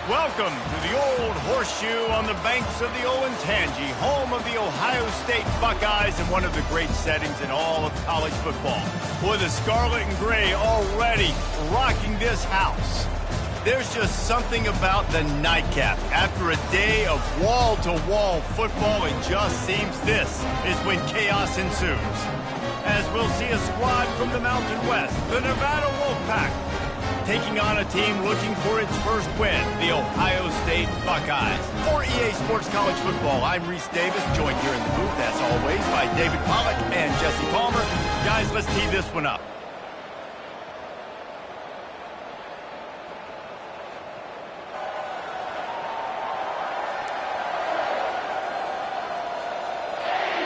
Welcome to the old horseshoe on the banks of the Olentangy, home of the Ohio State Buckeyes and one of the great settings in all of college football. With the scarlet and gray already rocking this house. There's just something about the nightcap. After a day of wall-to-wall football, it just seems this is when chaos ensues. As we'll see a squad from the Mountain West, the Nevada Wolfpack, taking on a team looking for its first win, the Ohio State Buckeyes. For EA Sports College Football, I'm Reese Davis, joined here in the booth, as always, by David Pollack and Jesse Palmer. Guys, let's tee this one up.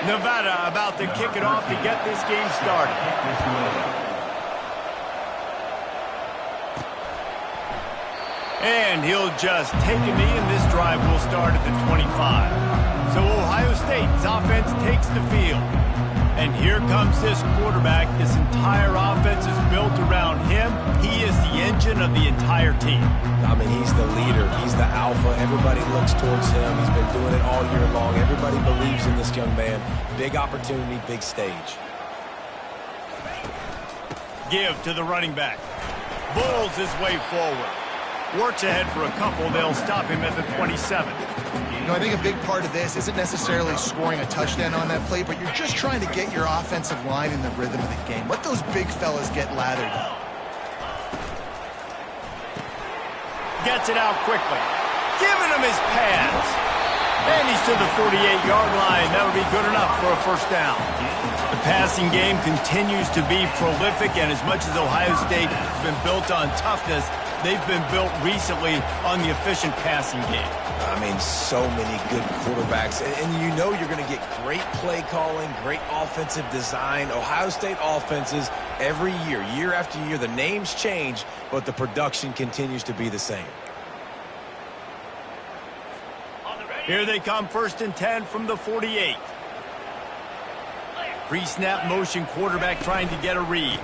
Nevada about to kick it off to get this game started. And he'll just take a knee, and this drive will start at the 25. So Ohio State's offense takes the field. And here comes this quarterback. This entire offense is built around him. He is the engine of the entire team. I mean, he's the leader. He's the alpha. Everybody looks towards him. He's been doing it all year long. Everybody believes in this young man. Big opportunity, big stage. Give to the running back. Bulls his way forward. Works ahead for a couple. They'll stop him at the 27. You know, I think a big part of this isn't necessarily scoring a touchdown on that play, but you're just trying to get your offensive line in the rhythm of the game. Let those big fellas get lathered. Gets it out quickly. Giving him his pass. And he's to the 48-yard line. That'll be good enough for a first down. The passing game continues to be prolific, and as much as Ohio State has been built on toughness, they've been built recently on the efficient passing game. I mean, so many good quarterbacks. And you know you're going to get great play calling, great offensive design. Ohio State offenses every year, year after year, the names change, but the production continues to be the same. Here they come, 1st and 10 from the 48. Pre-snap motion quarterback trying to get a read.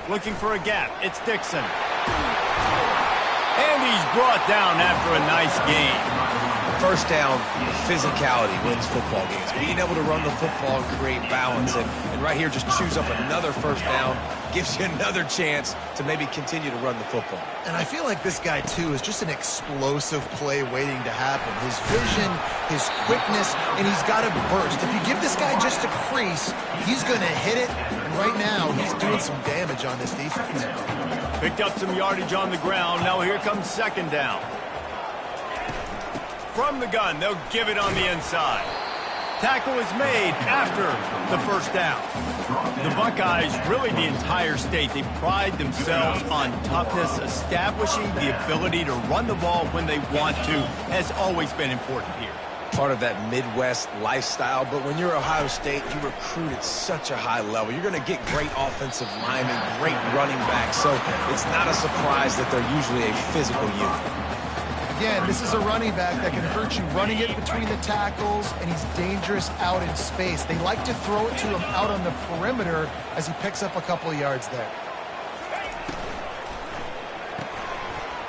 Looking for a gap. It's Dixon. And he's brought down after a nice game. First down, physicality wins football games. Being able to run the football and create balance. And right here, just choose up another first down. Gives you another chance to maybe continue to run the football. And I feel like this guy, too, is just an explosive play waiting to happen. His vision, his quickness, and he's got a burst. If you give this guy just a crease, he's going to hit it. And right now, he's doing some damage on this defense. Picked up some yardage on the ground. Now here comes 2nd down. From the gun, they'll give it on the inside. Tackle is made after the first down. The Buckeyes, really the entire state, they pride themselves on toughness. Establishing the ability to run the ball when they want to has always been important here. Part of that Midwest lifestyle, but when you're Ohio State, you recruit at such a high level. You're going to get great offensive linemen, great running backs, so it's not a surprise that they're usually a physical unit. Again, this is a running back that can hurt you running it between the tackles, and he's dangerous out in space. They like to throw it to him out on the perimeter as he picks up a couple of yards there.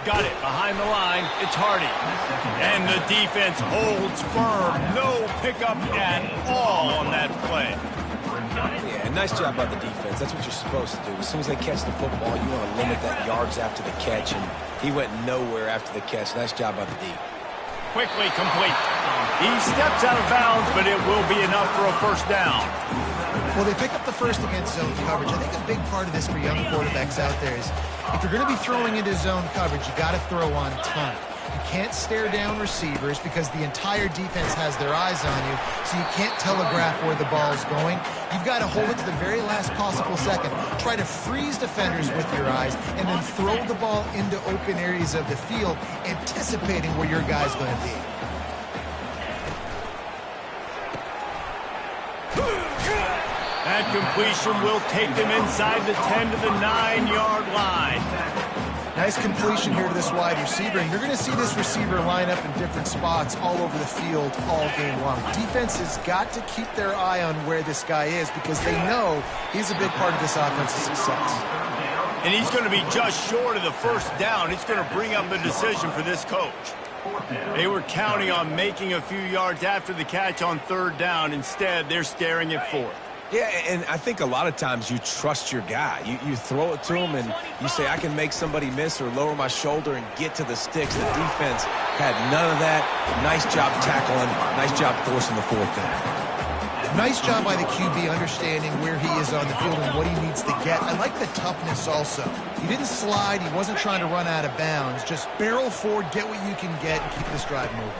Got it behind the line. It's Hardy. And the defense holds firm. No pickup at all on that play. Yeah, nice job by the defense. That's what you're supposed to do. As soon as they catch the football, you want to limit that yards after the catch, and he went nowhere after the catch. Nice job by the D. Quickly complete. He steps out of bounds, but it will be enough for a first down. Well, they pick up the first against zone coverage. I think a big part of this for young quarterbacks out there is if you're going to be throwing into zone coverage, you got to throw on time. You can't stare down receivers because the entire defense has their eyes on you, so you can't telegraph where the ball is going. You've got to hold it to the very last possible second. Try to freeze defenders with your eyes, and then throw the ball into open areas of the field, anticipating where your guy's going to be. That completion will take them inside the 10 to the 9-yard line. Nice completion here to this wide receiver, and you're going to see this receiver line up in different spots all over the field all game long. Defense has got to keep their eye on where this guy is because they know he's a big part of this offense's success. And he's going to be just short of the first down. It's going to bring up a decision for this coach. They were counting on making a few yards after the catch on third down. Instead, they're staring at fourth. Yeah, and I think a lot of times you trust your guy. You throw it to him, and you say, I can make somebody miss or lower my shoulder and get to the sticks. The defense had none of that. Nice job tackling. Nice job forcing the fourth down. Nice job by the QB understanding where he is on the field and what he needs to get. I like the toughness also. He didn't slide. He wasn't trying to run out of bounds. Just barrel forward, get what you can get, and keep this drive moving.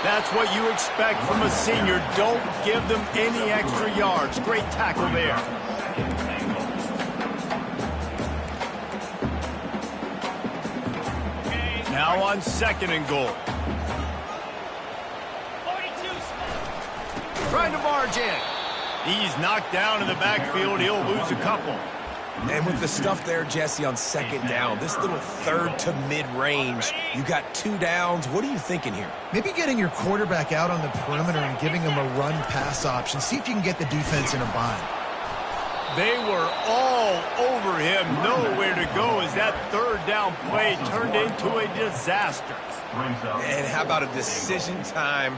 That's what you expect from a senior. Don't give them any extra yards. Great tackle there. Now on 2nd and goal. Trying to barge in. He's knocked down in the backfield. He'll lose a couple. And with the stuff there, Jesse, on 2nd down, this little third to mid-range, you got 2 downs. What are you thinking here? Maybe getting your quarterback out on the perimeter and giving him a run-pass option. See if you can get the defense in a bind. They were all over him. Nowhere to go as that third down play turned into a disaster. And how about a decision time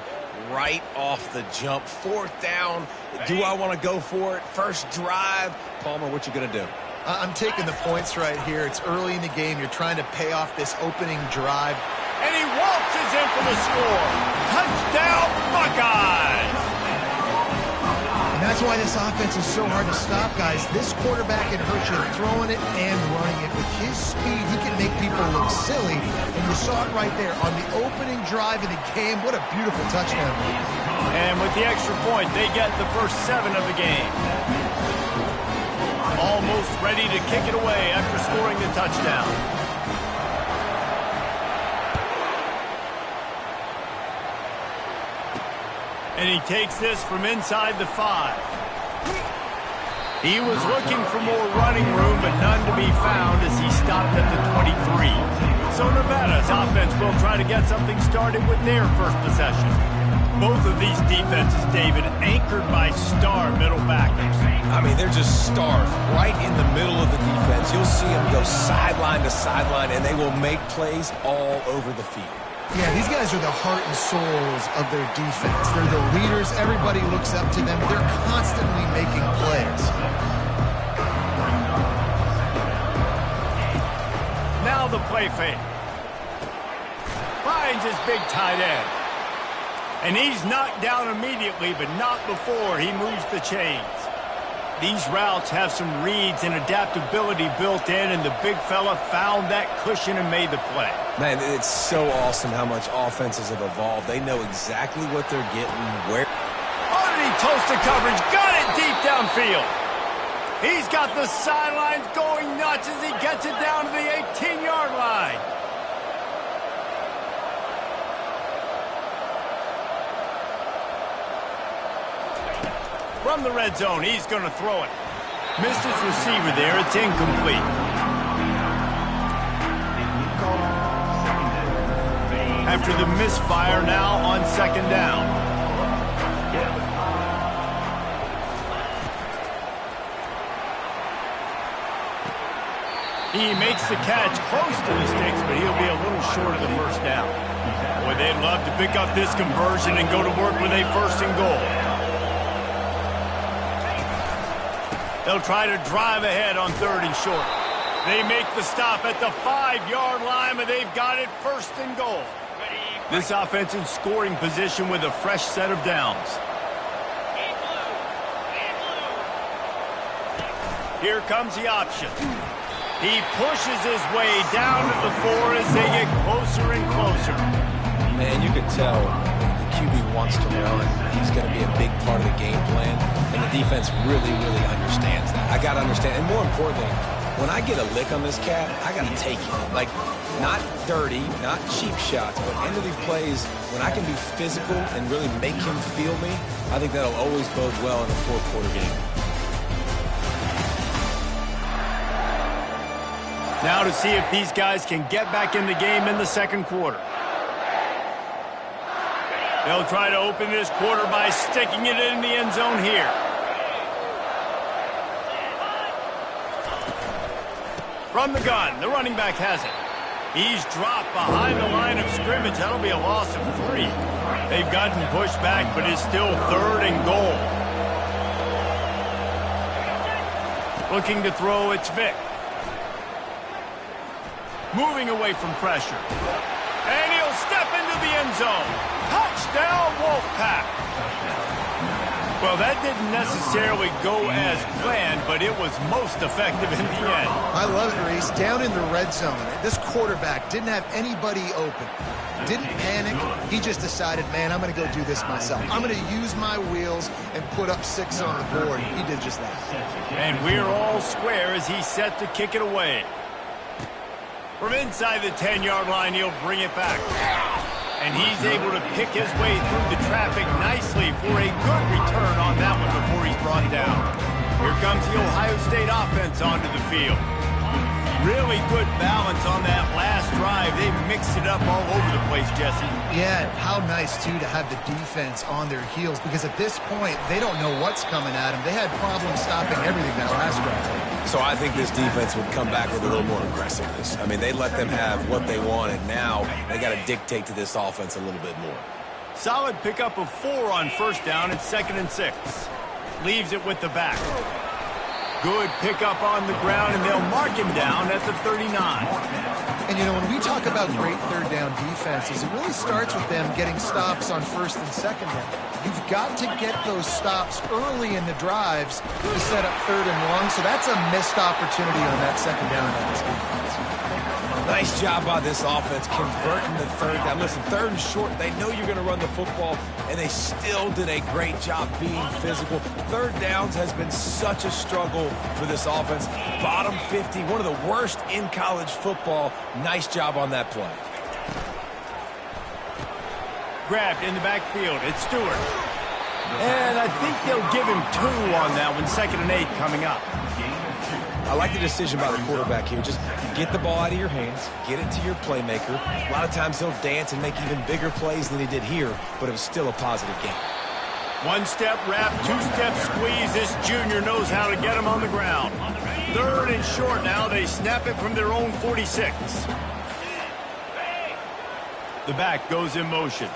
right off the jump? 4th down. Do I want to go for it? First drive. Palmer, what you going to do? I'm taking the points right here. It's early in the game. You're trying to pay off this opening drive. And he waltzes in for the score. Touchdown, Buckeyes! And that's why this offense is so hard to stop, guys. This quarterback can hurt you throwing it and running it. With his speed, he can make people look silly. And you saw it right there on the opening drive of the game. What a beautiful touchdown. And with the extra point, they get the first 7 of the game. Almost ready to kick it away after scoring the touchdown. And he takes this from inside the 5. He was looking for more running room, but none to be found as he stopped at the 23. So Nevada's offense will try to get something started with their first possession. Both of these defenses, David, anchored by star middle backers. I mean, they're just stars right in the middle of the defense. You'll see them go sideline to sideline, and they will make plays all over the field. Yeah, these guys are the heart and souls of their defense. They're the leaders. Everybody looks up to them. They're constantly making plays. Now the play fake. Finds his big tight end. And he's knocked down immediately, but not before he moves the chains. These routes have some reads and adaptability built in, and the big fella found that cushion and made the play. Man, it's so awesome how much offenses have evolved. They know exactly what they're getting, where. Underneath toasted coverage, got it deep downfield. He's got the sidelines going nuts as he gets it down to the 18-yard line. From the red zone, he's going to throw it. Missed his receiver there. It's incomplete. After the misfire, now on 2nd down. He makes the catch close to the sticks, but he'll be a little short of the first down. Boy, they'd love to pick up this conversion and go to work with a 1st and goal. They'll try to drive ahead on 3rd and short. They make the stop at the 5-yard line, but they've got it 1st and goal. This offense in scoring position with a fresh set of downs. Here comes the option. He pushes his way down to the 4 as they get closer and closer. Man, you can tell the QB wants to run. He's going to be a big part of the game plan. And the defense really, really understands that. I got to understand. And more importantly, when I get a lick on this cat, I got to take it. Like, not dirty, not cheap shots, but end of these plays, when I can be physical and really make him feel me, I think that'll always bode well in a 4th-quarter game. Now to see if these guys can get back in the game in the 2nd quarter. They'll try to open this quarter by sticking it in the end zone here. From the gun, the running back has it. He's dropped behind the line of scrimmage. That'll be a loss of 3. They've gotten pushed back, but it's still 3rd and goal. Looking to throw, it's Vic. Moving away from pressure. And he'll step into the end zone. Touchdown, Wolfpack. Well, that didn't necessarily go as planned, but it was most effective in the end. I love it, Reese. Down in the red zone, this quarterback didn't have anybody open. Didn't panic. He just decided, man, I'm going to go do this myself. I'm going to use my wheels and put up 6 on the board. He did just that. And we're all square as he's set to kick it away. From inside the 10-yard line, he'll bring it back. And he's able to pick his way through the traffic nicely for a good return on that one before he's brought down. Here comes the Ohio State offense onto the field. Really good balance on that last drive. They mixed it up all over the place, Jesse. Yeah, how nice, too, to have the defense on their heels, because at this point, they don't know what's coming at them. They had problems stopping everything that last drive. So I think this defense would come back with a little more aggressiveness. I mean, they let them have what they wanted. Now they got to dictate to this offense a little bit more. Solid pickup of 4 on first down. It's 2nd and 6. Leaves it with the back. Good pickup on the ground, and they'll mark him down at the 39. And, you know, when we talk about great third down defenses, it really starts with them getting stops on 1st and 2nd down. You've got to get those stops early in the drives to set up 3rd and long, so that's a missed opportunity on that 2nd down by this defense. Nice job by this offense converting the 3rd down. Listen, 3rd and short, they know you're going to run the football, and they still did a great job being physical. 3rd downs has been such a struggle for this offense. Bottom 50, one of the worst in college football. Nice job on that play. Grabbed in the backfield. It's Stewart. And I think they'll give him 2 on that one. 2nd and 8 coming up. I like the decision by the quarterback here. Just get the ball out of your hands, get it to your playmaker. A lot of times he'll dance and make even bigger plays than he did here, but it was still a positive game. 1-step wrap, 2-step squeeze. This junior knows how to get him on the ground. 3rd and short now. They snap it from their own 46. The back goes in motion.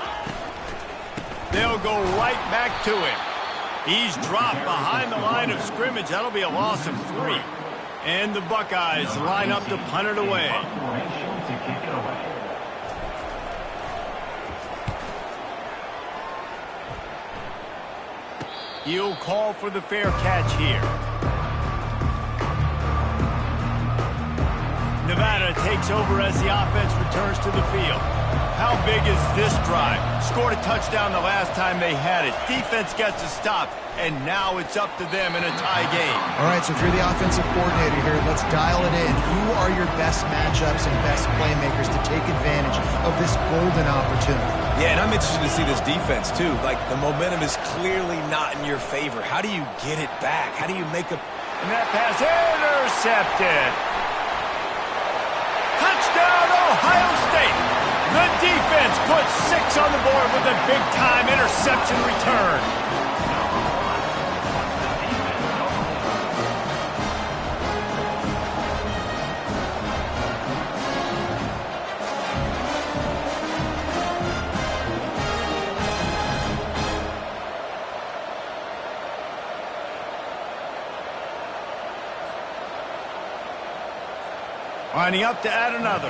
They'll go right back to him. He's dropped behind the line of scrimmage. That'll be a loss of 3. And the Buckeyes line up to punt it away. He'll call for the fair catch here. Nevada takes over as the offense returns to the field. How big is this drive? Scored a touchdown the last time they had it. Defense gets a stop, and now it's up to them in a tie game. All right, so if you're the offensive coordinator here, let's dial it in. Who are your best matchups and best playmakers to take advantage of this golden opportunity? Yeah, and I'm interested to see this defense, too. Like, the momentum is clearly not in your favor. How do you get it back? How do you make a... And that pass intercepted. Touchdown, Ohio State. The defense puts 6 on the board with a big-time interception return. Lining up to add another.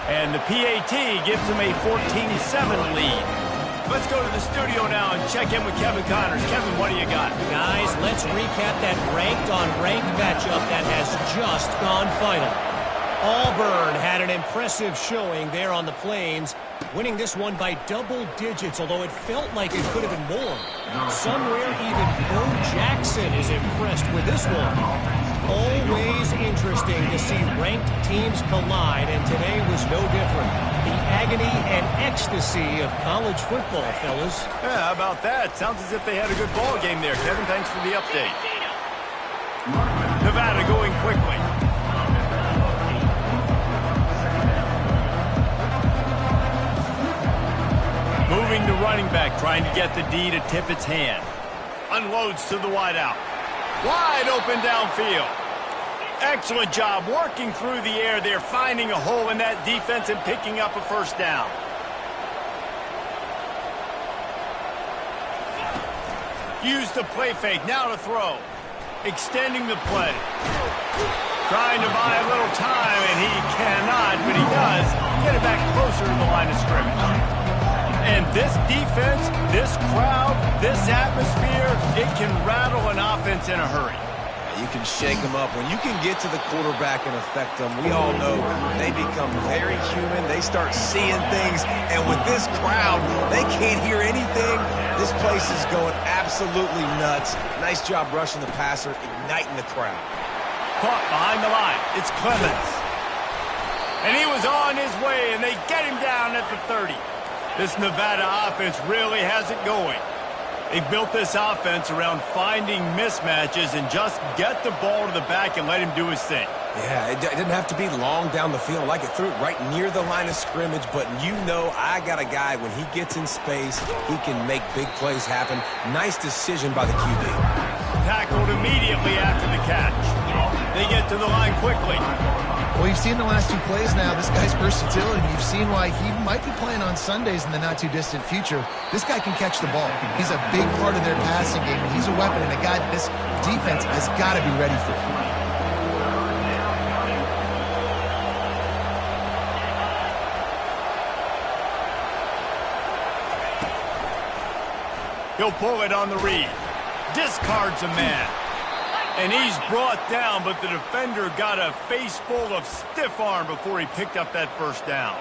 And the PAT gives them a 14-7 lead. Let's go to the studio now and check in with Kevin Connors. Kevin, what do you got? Guys, let's recap that ranked-on-ranked matchup that has just gone final. Auburn had an impressive showing there on the Plains, winning this one by double digits, although it felt like it could have been more. Somewhere even Bo Jackson is impressed with this one. Always interesting to see ranked teams collide, and today was no different. The agony and ecstasy of college football, fellas. Yeah, how about that? Sounds as if they had a good ball game there, Kevin. Thanks for the update. Nevada going quickly. Moving the running back, trying to get the D to tip its hand. Unloads to the wideout. Wide open downfield. Excellent job working through the air there, finding a hole in that defense and picking up a first down. Use the play fake, now to throw. Extending the play. Trying to buy a little time, and he cannot, but he does get it back closer to the line of scrimmage. And this defense, this crowd, this atmosphere, it can rattle an offense in a hurry. You can shake them up. When you can get to the quarterback and affect them, we all know they become very human. They start seeing things, and with this crowd, they can't hear anything. This place is going absolutely nuts. Nice job rushing the passer, igniting the crowd. Caught behind the line. It's Clemens. And he was on his way, and they get him down at the 30. This Nevada offense really has it going. They've built this offense around finding mismatches and just get the ball to the back and let him do his thing. Yeah, it didn't have to be long down the field. Like it threw it right near the line of scrimmage, but you know I got a guy, when he gets in space, he can make big plays happen. Nice decision by the QB. Tackled immediately after the catch. They get to the line quickly. Well, you've seen the last two plays now, this guy's versatility. You've seen why he might be playing on Sundays in the not-too-distant future. This guy can catch the ball. He's a big part of their passing game. He's a weapon, and a guy this defense has got to be ready for. He'll pull it on the read. Discards a man. And he's brought down, but the defender got a face full of stiff arm before he picked up that first down.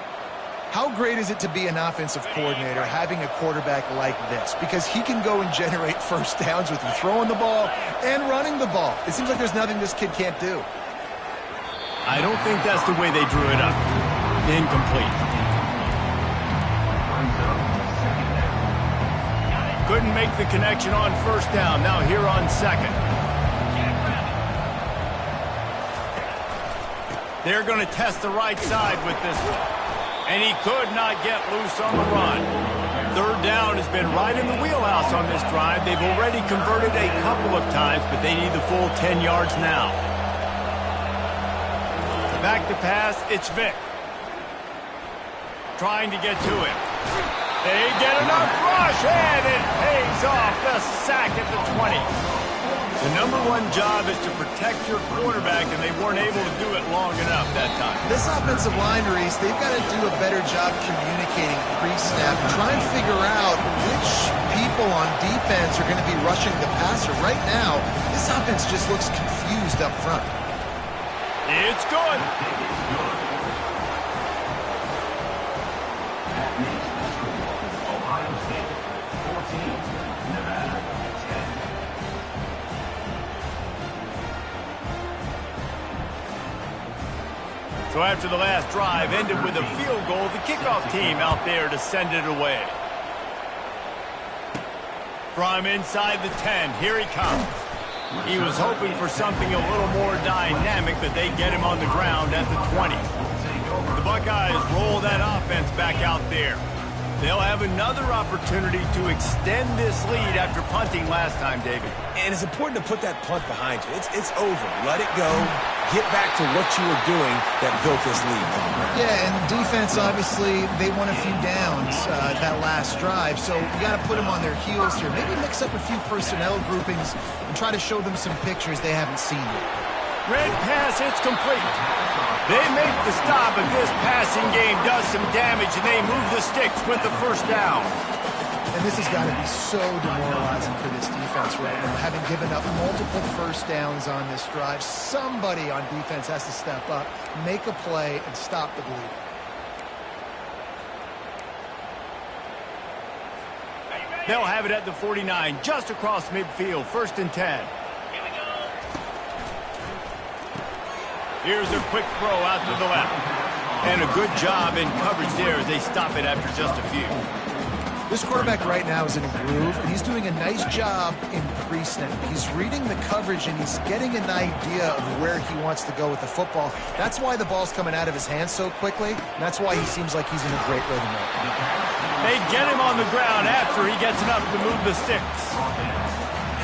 How great is it to be an offensive coordinator having a quarterback like this? Because he can go and generate first downs with you throwing the ball and running the ball. It seems like there's nothing this kid can't do. I don't think that's the way they drew it up. Incomplete. Couldn't make the connection on first down. Now here on second. They're going to test the right side with this one. And he could not get loose on the run. Third down has been right in the wheelhouse on this drive. They've already converted a couple of times, but they need the full 10 yards now. Back to pass, it's Vick. Trying to get to him. They get enough rush, and it pays off. The sack at the 20. The number one job is to protect your quarterback, and they weren't able to do it long enough that time. This offensive line, Reese, they've got to do a better job communicating pre-snap, try and figure out which people on defense are going to be rushing the passer. Right now, this offense just looks confused up front. It's good. So after the last drive ended with a field goal, the kickoff team out there to send it away. From inside the 10, here he comes. He was hoping for something a little more dynamic, but they get him on the ground at the 20. The Buckeyes roll that offense back out there. They'll have another opportunity to extend this lead after punting last time, David. And it's important to put that punt behind you. It's over. Let it go. Get back to what you were doing that built this lead. Yeah, and defense, obviously, they won a few downs that last drive, so you got to put them on their heels here. Maybe mix up a few personnel groupings and try to show them some pictures they haven't seen yet. Red pass, it's complete. They make the stop, but this passing game does some damage, and they move the sticks with the first down. And this has got to be so demoralizing for this defense right now, having given up multiple first downs on this drive. Somebody on defense has to step up, make a play, and stop the bleeding. They'll have it at the 49, just across midfield, 1st and 10. Here's a quick throw out to the left. And a good job in coverage there as they stop it after just a few. This quarterback right now is in a groove, and he's doing a nice job in pre-snap. He's reading the coverage, and he's getting an idea of where he wants to go with the football. That's why the ball's coming out of his hands so quickly, and that's why he seems like he's in a great rhythm right now. They get him on the ground after he gets enough to move the sticks.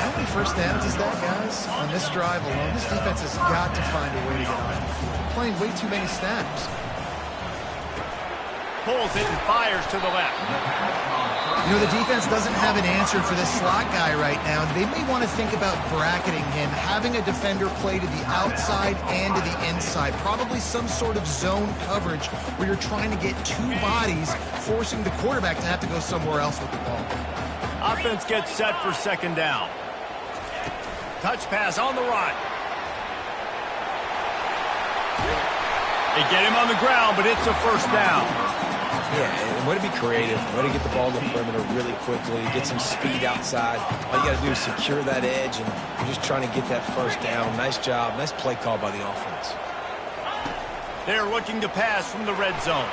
How many first downs is that, guys? On this drive alone, this defense has got to find a way to get off the field. They're playing way too many snaps. Pulls it and fires to the left. You know, the defense doesn't have an answer for this slot guy right now. They may want to think about bracketing him, having a defender play to the outside and to the inside. Probably some sort of zone coverage where you're trying to get two bodies, forcing the quarterback to have to go somewhere else with the ball. Offense gets set for second down. Touch pass on the run. They get him on the ground, but it's a first down. Yeah, and way to be creative, way to get the ball to the perimeter really quickly, get some speed outside. All you got to do is secure that edge, and you're just trying to get that first down. Nice job. Nice play call by the offense. They're looking to pass from the red zone.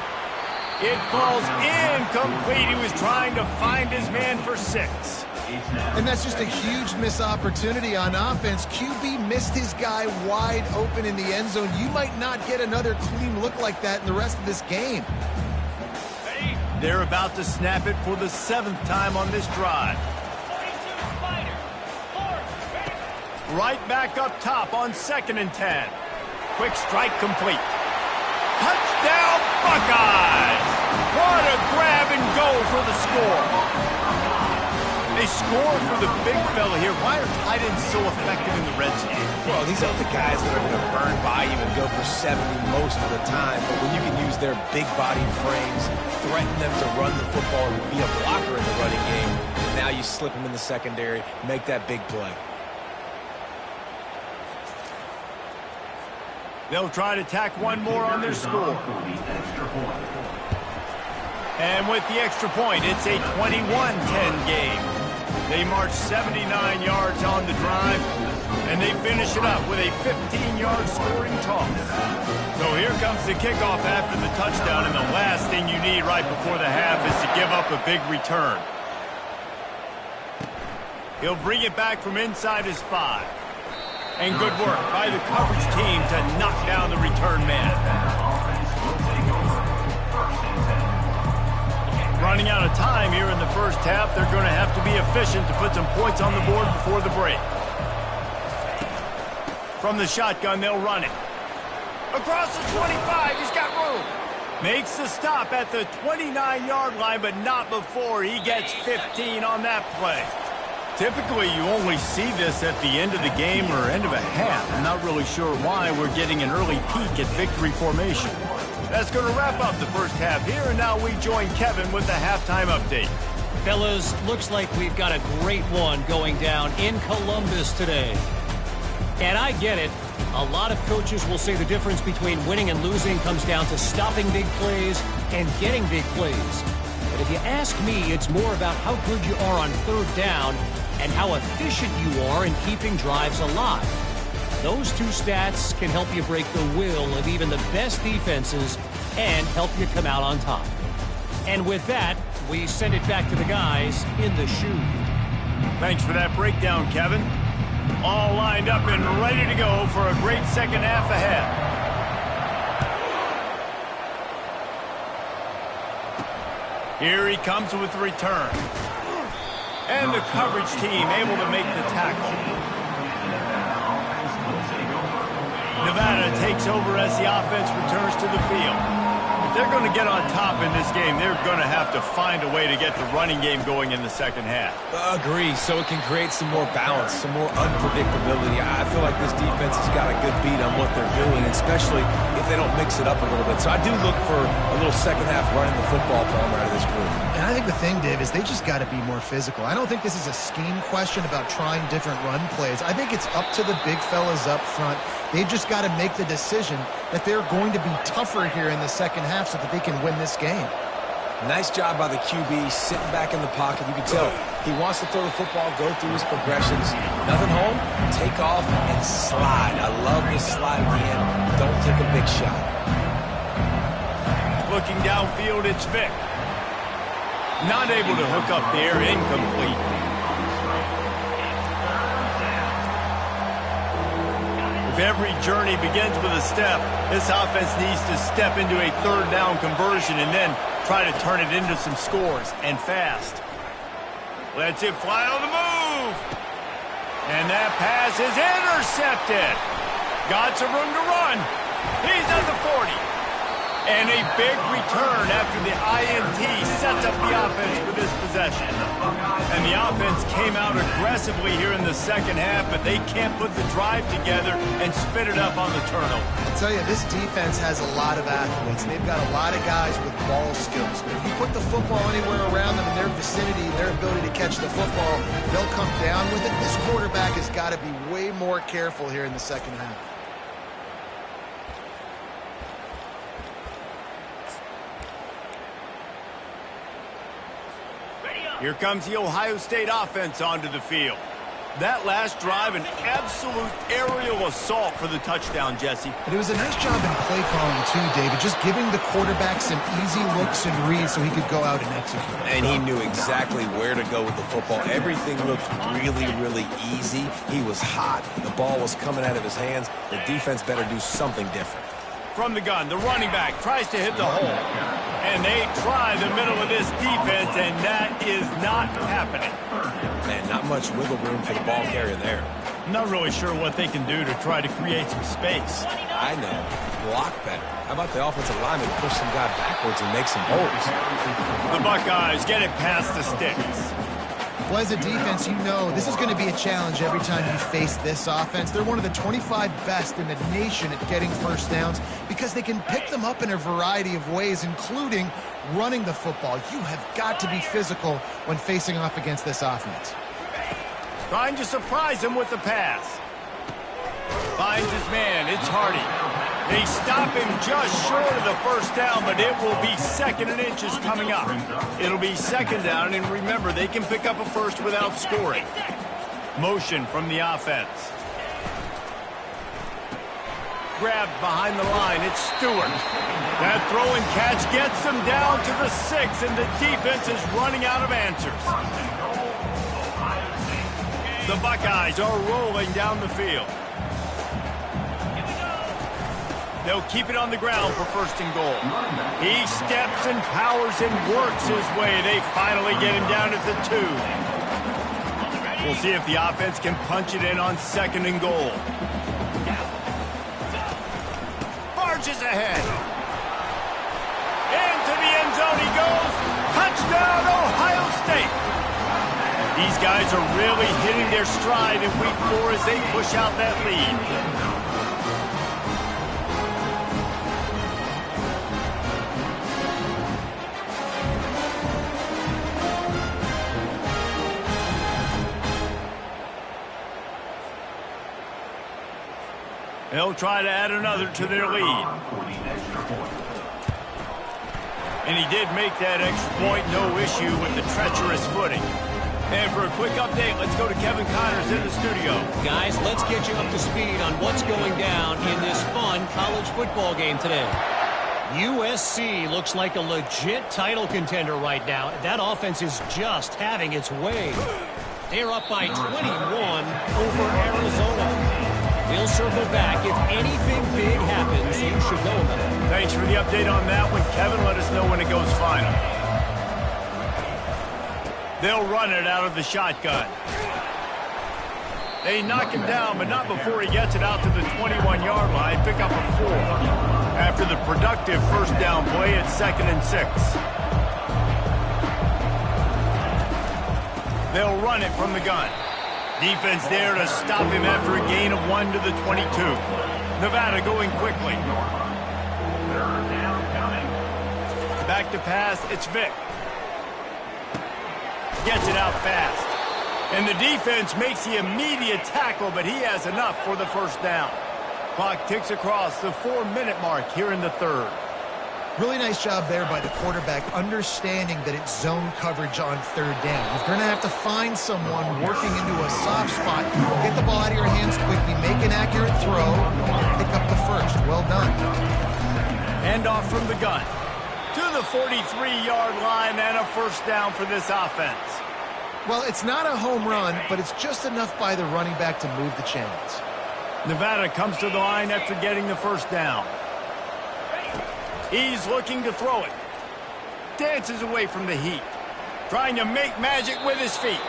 It falls incomplete. He was trying to find his man for 6. And that's just a huge missed opportunity on offense. QB missed his guy wide open in the end zone. You might not get another clean look like that in the rest of this game. They're about to snap it for the 7th time on this drive. Right back up top on 2nd and 10. Quick strike complete. Touchdown Buckeyes! What a grab and go for the score. They score for the big fella here. Why are tight ends so effective in the red zone? Well, these aren't the guys that are going to burn by you and go for 70 most of the time. But when you can use their big body frames, threaten them to run the football and be a blocker in the running game, now you slip them in the secondary, make that big play. They'll try to tack one more on their score. And with the extra point, it's a 21-10 game. They march 79 yards on the drive, and they finish it up with a 15-yard scoring toss. So here comes the kickoff after the touchdown, and the last thing you need right before the half is to give up a big return. He'll bring it back from inside his 5. And good work by the coverage team to knock down the return man. Running out of time here in the first half. They're going to have to be efficient to put some points on the board before the break. From the shotgun, they'll run it. Across the 25, he's got room. Makes the stop at the 29-yard line, but not before he gets 15 on that play. Typically, you only see this at the end of the game or end of a half. I'm not really sure why we're getting an early peek at victory formation. That's going to wrap up the first half here, and now we join Kevin with the halftime update. Fellas, looks like we've got a great one going down in Columbus today. And I get it. A lot of coaches will say the difference between winning and losing comes down to stopping big plays and getting big plays. But if you ask me, it's more about how good you are on third down and how efficient you are in keeping drives alive. Those two stats can help you break the will of even the best defenses and help you come out on top. And with that, we send it back to the guys in the shoe. Thanks for that breakdown, Kevin. All lined up and ready to go for a great second half ahead. Here he comes with the return. And the coverage team able to make the tackle. Nevada takes over as the offense returns to the field. If they're going to get on top in this game, they're going to have to find a way to get the running game going in the second half. Agree, so it can create some more balance, some more unpredictability. I feel like this defense has got a good beat on what they're doing, especially if they don't mix it up a little bit. So I do look for a little second half running the football problem out of this group. And I think the thing, Dave, is they just got to be more physical. I don't think this is a scheme question about trying different run plays. I think it's up to the big fellas up front. They've just got to make the decision that they're going to be tougher here in the second half so that they can win this game. Nice job by the QB, sitting back in the pocket. You can tell he wants to throw the football, go through his progressions. Nothing home, take off, and slide. I love this slide again. Don't take a big shot. Looking downfield, it's Vic. Not able to hook up there, incomplete. If every journey begins with a step, this offense needs to step into a third down conversion and then try to turn it into some scores, and fast. Lets it fly on the move. And that pass is intercepted. Got some room to run. He's at the 40. And a big return after the INT sets up the offense for this possession. And the offense came out aggressively here in the second half, but they can't put the drive together and spit it up on the turnover. I'll tell you, this defense has a lot of athletes. They've got a lot of guys with ball skills. But if you put the football anywhere around them in their vicinity, their ability to catch the football, they'll come down with it. This quarterback has got to be way more careful here in the second half. Here comes the Ohio State offense onto the field. That last drive, an absolute aerial assault for the touchdown, Jesse. But it was a nice job in play calling, too, David, just giving the quarterback some easy looks and reads so he could go out and execute. And he knew exactly where to go with the football. Everything looked really, really easy. He was hot. The ball was coming out of his hands. The defense better do something different. From the gun, the running back tries to hit the hole. And they try the middle of this defense, and that is not happening. Man, not much wiggle room for the ball carrier there. Not really sure what they can do to try to create some space. I know. Block better. How about the offensive lineman push some guy backwards and make some holes? The Buckeyes get it past the sticks. Well, as a defense, you know this is going to be a challenge every time you face this offense. They're one of the 25 best in the nation at getting first downs because they can pick them up in a variety of ways, including running the football. You have got to be physical when facing off against this offense. Trying to surprise him with the pass. Finds his man. It's Hardy. They stop him just short of the first down, but it will be second and inches coming up. It'll be second down, and remember, they can pick up a first without scoring. Motion from the offense. Grabbed behind the line. It's Stewart. That throw and catch gets them down to the 6, and the defense is running out of answers. The Buckeyes are rolling down the field. They'll keep it on the ground for first and goal. He steps and powers and works his way. They finally get him down at the 2. We'll see if the offense can punch it in on second and goal. Barges ahead. Into the end zone he goes. Touchdown, Ohio State. These guys are really hitting their stride in week 4 as they push out that lead. They'll try to add another to their lead. And he did make that extra point, no issue with the treacherous footing. And for a quick update, let's go to Kevin Connors in the studio. Guys, let's get you up to speed on what's going down in this fun college football game today. USC looks like a legit title contender right now. That offense is just having its way. They're up by 21 over Arizona. We'll circle back. If anything big happens, you should know about it. Thanks for the update on that one, Kevin. Let us know when it goes final. They'll run it out of the shotgun. They knock him down, but not before he gets it out to the 21-yard line. Pick up a 4. After the productive first down play, it's second and 6. They'll run it from the gun. Defense there to stop him after a gain of 1 to the 22. Nevada going quickly. Back to pass, it's Vick. Gets it out fast. And the defense makes the immediate tackle, but he has enough for the first down. Clock ticks across the 4-minute mark here in the third. Really nice job there by the quarterback, understanding that it's zone coverage on third down. You're going to have to find someone working into a soft spot. Get the ball out of your hands quickly, make an accurate throw, and pick up the first. Well done. Hand off from the gun to the 43-yard line, and a first down for this offense. Well, it's not a home run, but it's just enough by the running back to move the chains. Nevada comes to the line after getting the first down. He's looking to throw it. Dances away from the heat. Trying to make magic with his feet.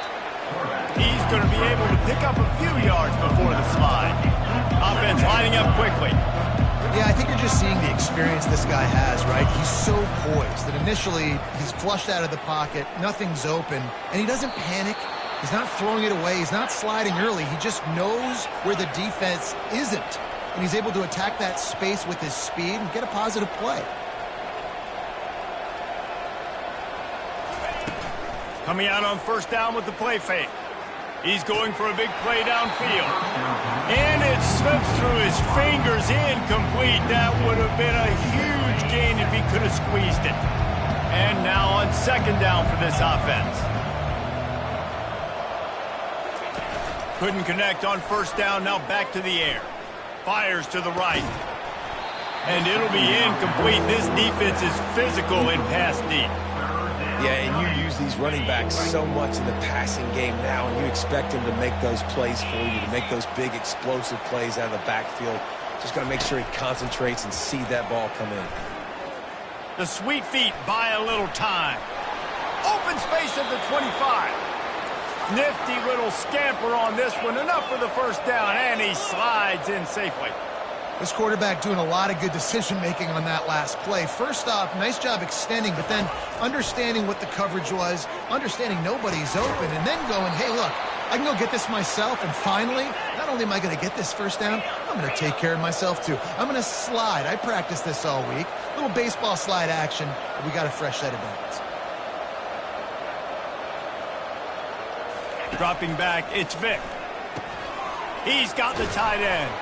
He's going to be able to pick up a few yards before the slide. Offense lining up quickly. Yeah, I think you're just seeing the experience this guy has, right? He's so poised that initially he's flushed out of the pocket, nothing's open, and he doesn't panic. He's not throwing it away. He's not sliding early. He just knows where the defense isn't, and he's able to attack that space with his speed and get a positive play. Coming out on first down with the play fake. He's going for a big play downfield. And it slips through his fingers, incomplete. That would have been a huge gain if he could have squeezed it. And now on second down for this offense. Couldn't connect on first down, now back to the air. Fires to the right. And it'll be incomplete. This defense is physical in pass deep. Yeah, and you use these running backs so much in the passing game now, and you expect them to make those plays for you, to make those big explosive plays out of the backfield. Just got to make sure he concentrates and see that ball come in. The sweet feet buy a little time. Open space at the 25. Nifty little scamper on this one. Enough for the first down, and he slides in safely. This quarterback doing a lot of good decision-making on that last play. First off, nice job extending, but then understanding what the coverage was, understanding nobody's open, and then going, hey, look, I can go get this myself, and finally, not only am I going to get this first down, I'm going to take care of myself too. I'm going to slide. I practiced this all week. Little baseball slide action, but we got a fresh set of downs. Dropping back, it's Vic. He's got the tight end.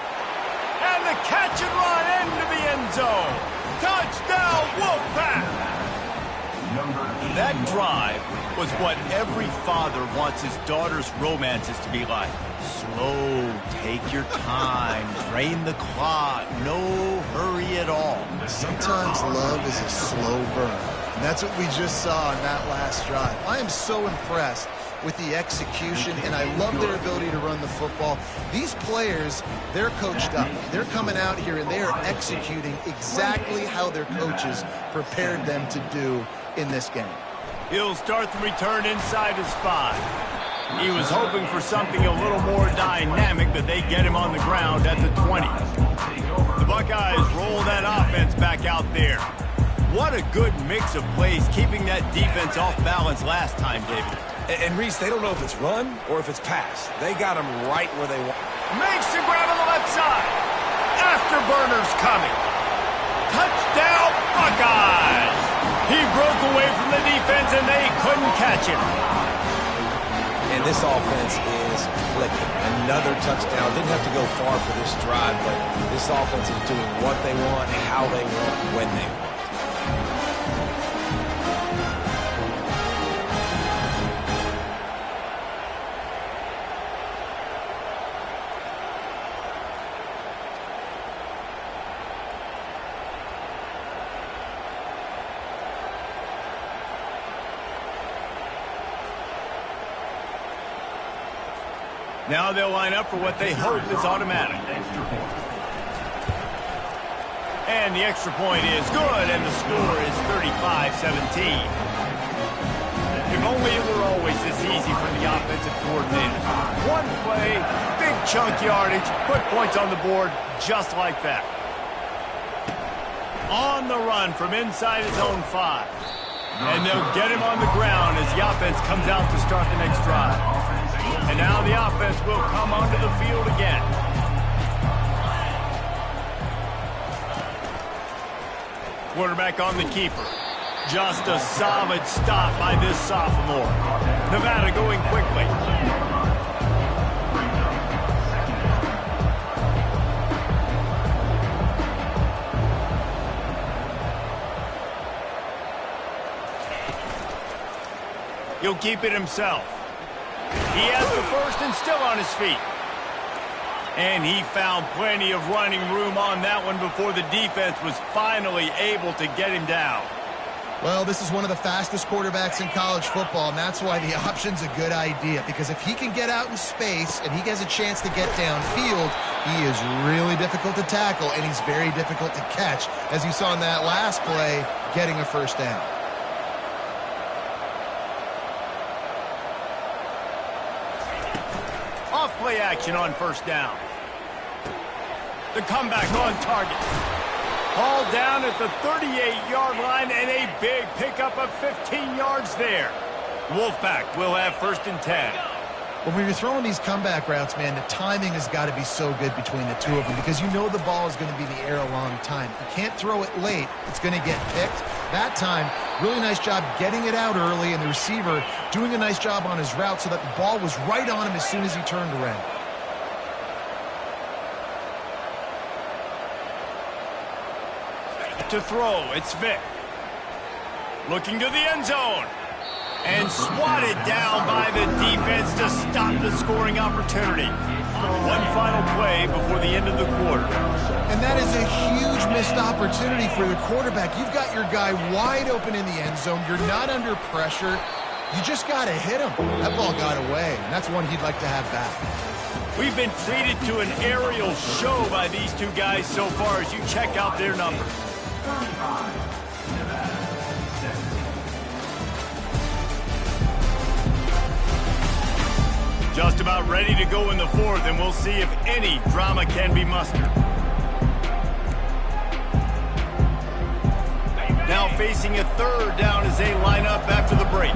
And the catch and run into the end zone. Touchdown, Wolfpack! That drive was what every father wants his daughter's romances to be like. Slow, take your time, drain the clock, no hurry at all. Sometimes love is a slow burn. And that's what we just saw on that last drive. I am so impressed with the execution, and I love their ability to run the football. These players, they're coached up. They're coming out here, and they are executing exactly how their coaches prepared them to do in this game. He'll start the return inside his 5. He was hoping for something a little more dynamic, but they get him on the ground at the 20. The Buckeyes roll that offense back out there. What a good mix of plays, keeping that defense off balance last time, David. And Reese, they don't know if it's run or if it's pass. They got him right where they want. Makes the grab on the left side. Afterburner's coming. Touchdown, Buckeyes! He broke away from the defense, and they couldn't catch him. And this offense is clicking. Another touchdown. Didn't have to go far for this drive, but this offense is doing what they want, how they want, when they want. Now they'll line up for what they hope is automatic. And the extra point is good, and the score is 35-17. If only it were always this easy for the offensive coordinators. One play, big chunk yardage, put points on the board just like that. On the run from inside his own 5. And they'll get him on the ground as the offense comes out to start the next drive. And now the offense will come onto the field again. Quarterback on the keeper. Just a solid stop by this sophomore. Nevada going quickly. He'll keep it himself. He has the first and still on his feet. And he found plenty of running room on that one before the defense was finally able to get him down. Well, this is one of the fastest quarterbacks in college football, and that's why the option's a good idea. Because if he can get out in space and he has a chance to get downfield, he is really difficult to tackle, and he's very difficult to catch, as you saw in that last play, getting a first down. play action on first down. The comeback on target. Hauled down at the 38-yard line, and a big pickup of 15 yards there. Wolfpack will have 1st and 10. When you're throwing these comeback routes, man, the timing has got to be so good between the two of them because you know the ball is going to be in the air a long time. You can't throw it late. It's going to get picked. That time, really nice job getting it out early, and the receiver doing a nice job on his route so that the ball was right on him as soon as he turned around. To throw, it's Vick. Looking to the end zone. And swatted down by the defense to stop the scoring opportunity. One final play before the end of the quarter. And that is a huge missed opportunity for the quarterback. You've got your guy wide open in the end zone. You're not under pressure. You just got to hit him. That ball got away, and that's one he'd like to have back. We've been treated to an aerial show by these two guys so far as you check out their numbers. Just about ready to go in the 4th, and we'll see if any drama can be mustered. Now facing a 3rd down as they line up after the break.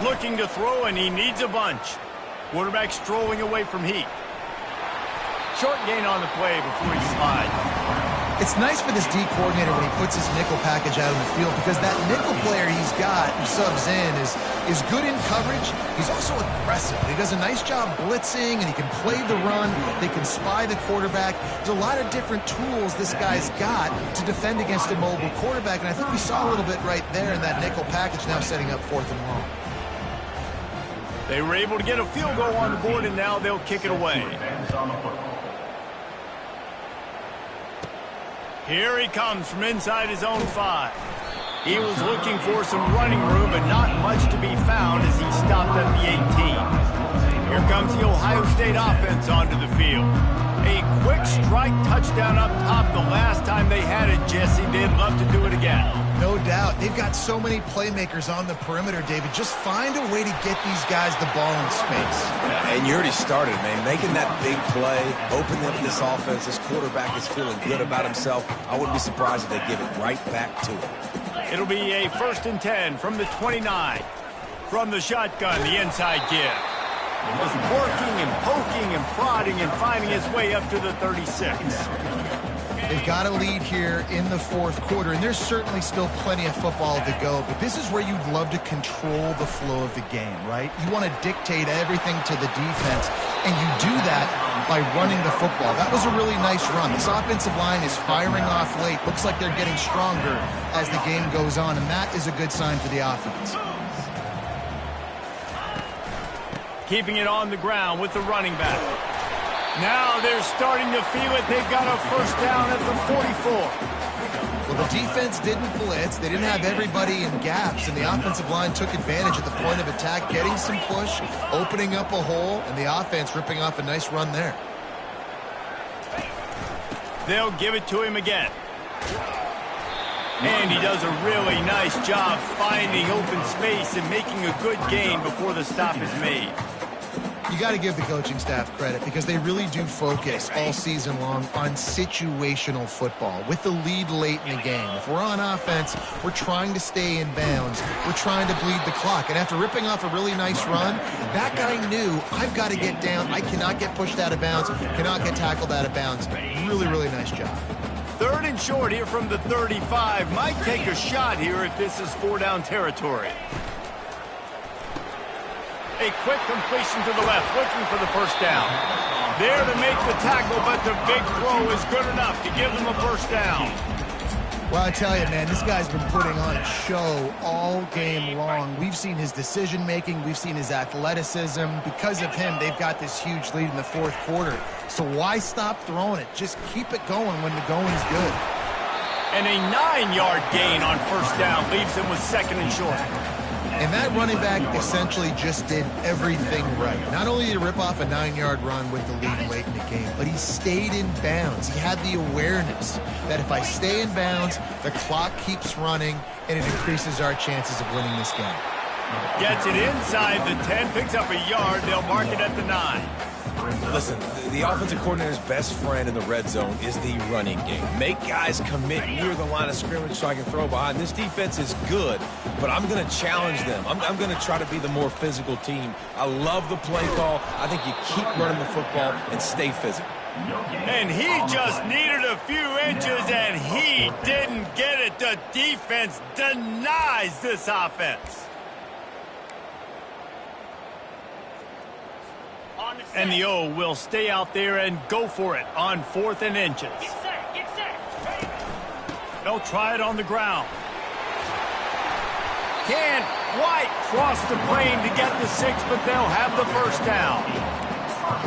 Looking to throw, and he needs a bunch. Quarterback strolling away from heat. Short gain on the play before he slides. It's nice for this D coordinator when he puts his nickel package out on the field because that nickel player he's got who subs in is good in coverage. He's also aggressive. He does a nice job blitzing, and he can play the run. They can spy the quarterback. There's a lot of different tools this guy's got to defend against a mobile quarterback, and I think we saw a little bit right there in that nickel package now setting up 4th and long. They were able to get a field goal on the board, and now they'll kick it away. Here he comes from inside his own 5. He was looking for some running room, but not much to be found as he stopped at the 18. Here comes the Ohio State offense onto the field. A quick strike touchdown up top the last time they had it, Jesse. They'd love to do it again. No doubt. They've got so many playmakers on the perimeter, David. Just find a way to get these guys the ball in space. Yeah, and you already started, man. Making that big play, opening up this offense. This quarterback is feeling good about himself. I wouldn't be surprised if they give it right back to him. It'll be a 1st and 10 from the 29. From the shotgun, the inside give. Just working and poking and prodding and finding his way up to the 36. They've got a lead here in the 4th quarter, and there's certainly still plenty of football to go, but this is where you'd love to control the flow of the game, right? You want to dictate everything to the defense, and you do that by running the football. That was a really nice run. This offensive line is firing off late. Looks like they're getting stronger as the game goes on, and that is a good sign for the offense. Keeping it on the ground with the running back. Now they're starting to feel it. They've got a 1st down at the 44. Well, the defense didn't blitz. They didn't have everybody in gaps, and the offensive line took advantage at the point of attack, getting some push, opening up a hole, and the offense ripping off a nice run there. They'll give it to him again. And he does a really nice job finding open space and making a good gain before the stop is made. You got to give the coaching staff credit because they really do focus all season long on situational football with the lead late in the game. If we're on offense, we're trying to stay in bounds. We're trying to bleed the clock. And after ripping off a really nice run, that guy knew, I've got to get down. I cannot get pushed out of bounds, cannot get tackled out of bounds. Really, really nice job. 3rd and short here from the 35. Might take a shot here if this is 4-down territory. A quick completion to the left, looking for the 1st down. There to make the tackle, but the big throw is good enough to give them a 1st down. Well, I tell you, man, this guy's been putting on a show all game long. We've seen his decision-making. We've seen his athleticism. Because of him, they've got this huge lead in the 4th quarter. So why stop throwing it? Just keep it going when the going's good. And a 9-yard gain on 1st down leaves him with 2nd and short. And that running back essentially just did everything right. Not only did he rip off a 9-yard run with the lead late in the game, but he stayed in bounds. He had the awareness that if I stay in bounds, the clock keeps running, and it increases our chances of winning this game. Gets it inside the 10, picks up a yard. They'll mark it at the 9. Listen, the offensive coordinator's best friend in the red zone is the running game. Make guys commit near the line of scrimmage so I can throw behind. This defense is good, but I'm going to challenge them. I'm going to try to be the more physical team. I love the play call. I think you keep running the football and stay physical. And he just needed a few inches, and he didn't get it. The defense denies this offense. And the O will stay out there and go for it on 4th and inches. Get set. They'll try it on the ground. Can't quite cross the plane to get the 6, but they'll have the first down.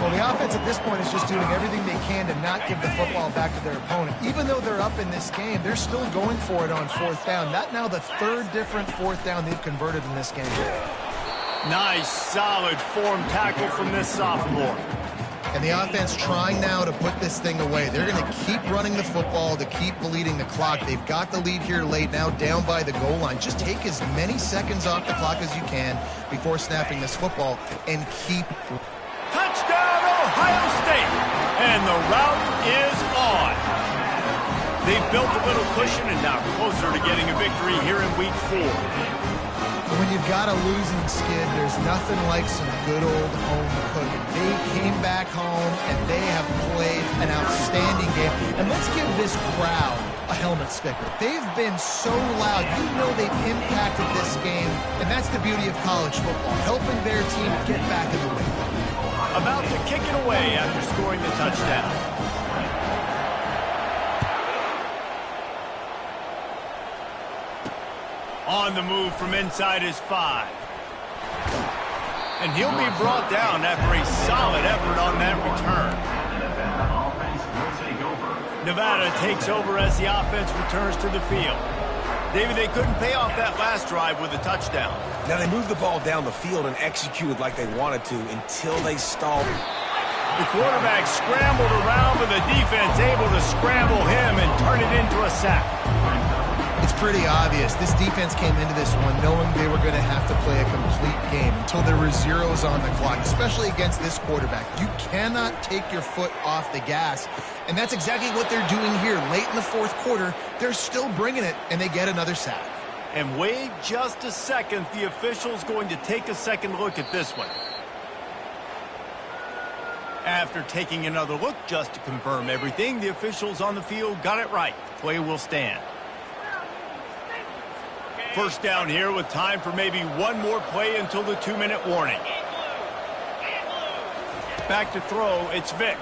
Well, the offense at this point is just doing everything they can to not give the football back to their opponent. Even though they're up in this game, they're still going for it on 4th down. That now the 3rd different 4th down they've converted in this game. Nice, solid form tackle from this sophomore. And the offense trying now to put this thing away. They're going to keep running the football to keep bleeding the clock. They've got the lead here late, now down by the goal line. Just take as many seconds off the clock as you can before snapping this football and keep. Touchdown, Ohio State! And the route is on. They've built a little cushion and now closer to getting a victory here in week 4. When you've got a losing skid, there's nothing like some good old home cooking. They came back home, and they have played an outstanding game. And let's give this crowd a helmet sticker. They've been so loud. You know they've impacted this game, and that's the beauty of college football, helping their team get back in the win. About to kick it away after scoring the touchdown. On the move from inside his 5. And he'll be brought down after a solid effort on that return. Nevada takes over as the offense returns to the field. David, they couldn't pay off that last drive with a touchdown. Now they moved the ball down the field and executed like they wanted to until they stalled. The quarterback scrambled around, but the defense able to scramble him and turn it into a sack. It's pretty obvious. This defense came into this one knowing they were going to have to play a complete game until there were zeros on the clock, especially against this quarterback. You cannot take your foot off the gas, and that's exactly what they're doing here. Late in the 4th quarter, they're still bringing it, and they get another sack. And wait just a second. The official's going to take a second look at this one. After taking another look just to confirm everything, the officials on the field got it right. Play will stand. First down here with time for maybe one more play until the 2-minute warning. Back to throw, it's Vic.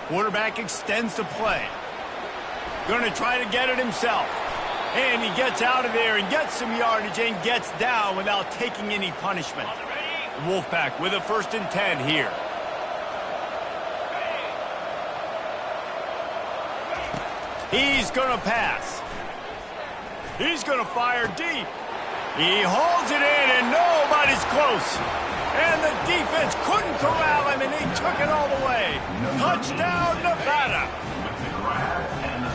Quarterback extends the play. Going to try to get it himself. And he gets out of there and gets some yardage and gets down without taking any punishment. Wolfpack with a 1st and 10 here. He's going to pass. He's going to fire deep. He holds it in, and nobody's close. And the defense couldn't corral him, and he took it all the way. Touchdown, Nevada.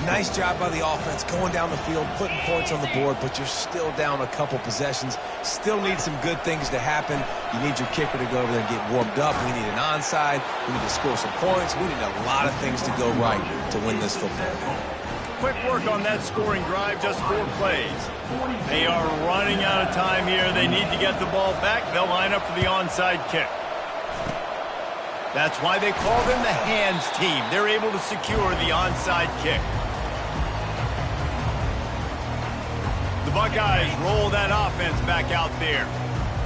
Nice job by the offense going down the field, putting points on the board, but you're still down a couple possessions. Still need some good things to happen. You need your kicker to go over there and get warmed up. We need an onside. We need to score some points. We need a lot of things to go right to win this football game. Quick work on that scoring drive, just 4 plays. They are running out of time here. They need to get the ball back. They'll line up for the onside kick. That's why they call them the hands team. They're able to secure the onside kick. The Buckeyes roll that offense back out there.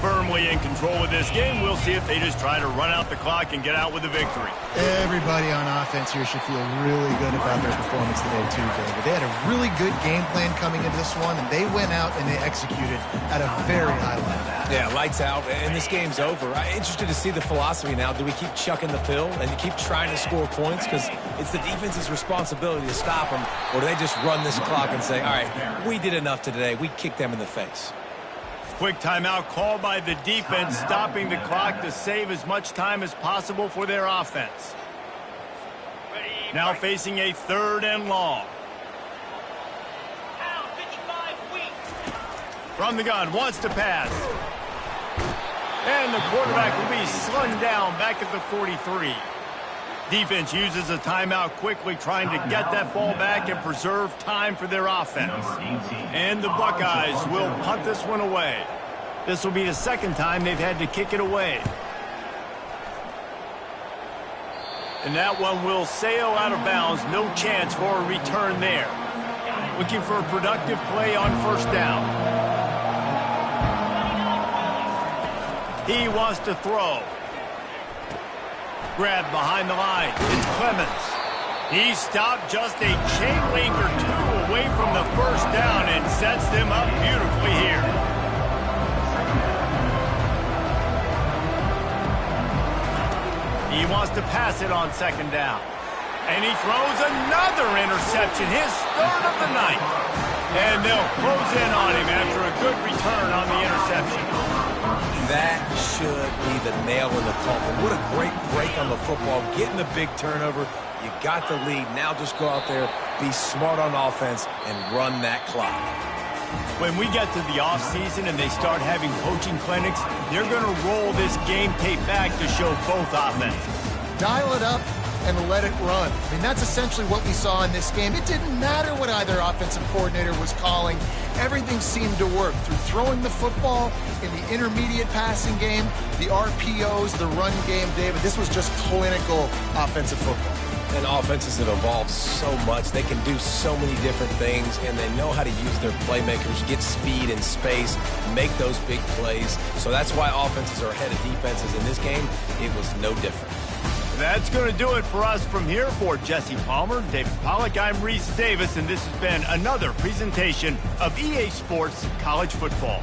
Firmly in control of this game. We'll see if they just try to run out the clock and get out with a victory. Everybody on offense here should feel really good about their performance today, too, David. They had a really good game plan coming into this one, and they went out and they executed at a very high level. Yeah, lights out, and this game's over. I'm interested to see the philosophy now. Do we keep chucking the pill and keep trying to score points? Because it's the defense's responsibility to stop them, or do they just run this clock and say, all right, we did enough today. We kicked them in the face. Quick timeout called by the defense, stopping the clock to save as much time as possible for their offense. Now facing a 3rd and long. From the gun, wants to pass. And the quarterback will be slung down back at the 43. Defense uses a timeout quickly, trying to get that ball back and preserve time for their offense. And the Buckeyes will punt this one away. This will be the second time they've had to kick it away. And that one will sail out of bounds. No chance for a return there. Looking for a productive play on first down. He wants to throw. Grab behind the line. It's Clemens. He stopped just a chain link or two away from the first down and sets them up beautifully here. He wants to pass it on second down. And he throws another interception, his third of the night. And they'll close in on him after a good return on the interception. That should be the nail in the coffin. What a great break on the football. Getting the big turnover. You got the lead. Now just go out there, be smart on offense, and run that clock. When we get to the offseason and they start having coaching clinics, they're going to roll this game tape back to show both offenses. Dial it up and let it run. I mean, that's essentially what we saw in this game. It didn't matter what either offensive coordinator was calling. Everything seemed to work through throwing the football in the intermediate passing game, the RPOs, the run game, David. This was just clinical offensive football. And offenses have evolved so much. They can do so many different things, and they know how to use their playmakers, get speed and space, make those big plays. So that's why offenses are ahead of defenses. In this game, it was no different. That's going to do it for us from here. For Jesse Palmer, David Pollack, I'm Reese Davis, and this has been another presentation of EA Sports College Football.